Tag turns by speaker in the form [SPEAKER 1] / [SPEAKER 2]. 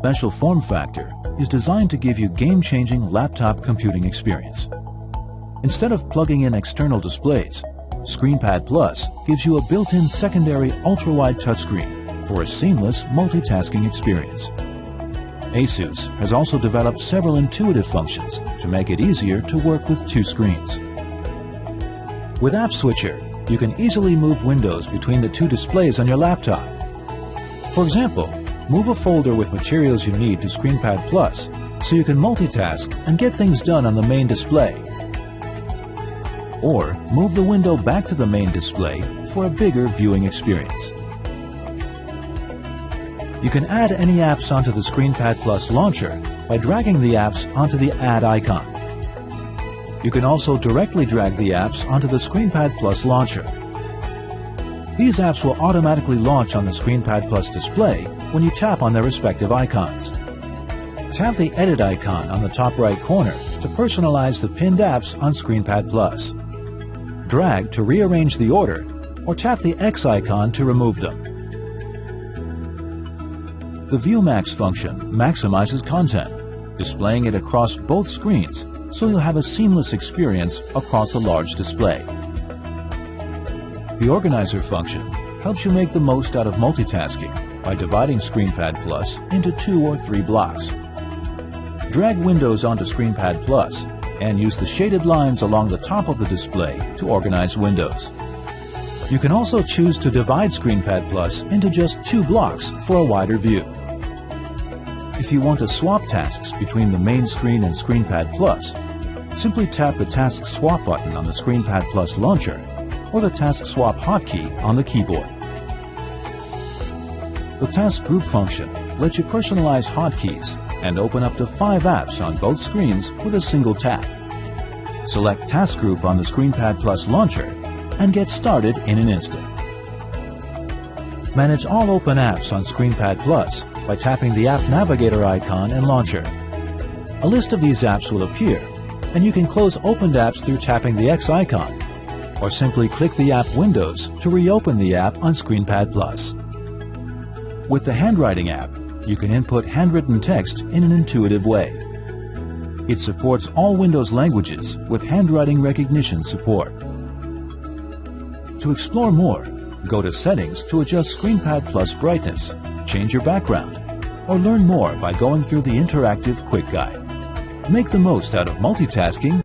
[SPEAKER 1] Special form factor is designed to give you game-changing laptop computing experience. Instead of plugging in external displays, ScreenPad Plus gives you a built-in secondary ultra-wide touchscreen for a seamless multitasking experience. ASUS has also developed several intuitive functions to make it easier to work with two screens. With App Switcher, you can easily move windows between the two displays on your laptop. For example, move a folder with materials you need to ScreenPad Plus so you can multitask and get things done on the main display. Or move the window back to the main display for a bigger viewing experience. You can add any apps onto the ScreenPad Plus launcher by dragging the apps onto the Add icon. You can also directly drag the apps onto the ScreenPad Plus launcher. These apps will automatically launch on the ScreenPad Plus display when you tap on their respective icons. Tap the Edit icon on the top right corner to personalize the pinned apps on ScreenPad Plus. Drag to rearrange the order, or tap the X icon to remove them. The View Max function maximizes content, displaying it across both screens so you'll have a seamless experience across a large display. The Organizer function helps you make the most out of multitasking by dividing ScreenPad Plus into 2 or 3 blocks. Drag windows onto ScreenPad Plus and use the shaded lines along the top of the display to organize windows. You can also choose to divide ScreenPad Plus into just 2 blocks for a wider view. If you want to swap tasks between the main screen and ScreenPad Plus, simply tap the Task Swap button on the ScreenPad Plus launcher or the Task Swap hotkey on the keyboard. The Task Group function lets you personalize hotkeys and open up to 5 apps on both screens with a single tap. Select Task Group on the ScreenPad Plus launcher and get started in an instant. Manage all open apps on ScreenPad Plus by tapping the App Navigator icon and launcher. A list of these apps will appear, and you can close opened apps through tapping the X icon, or simply click the app windows to reopen the app on ScreenPad Plus. With the Handwriting app, you can input handwritten text in an intuitive way. It supports all Windows languages with handwriting recognition support. To explore more, go to Settings to adjust ScreenPad Plus brightness, change your background, or learn more by going through the interactive quick guide. Make the most out of multitasking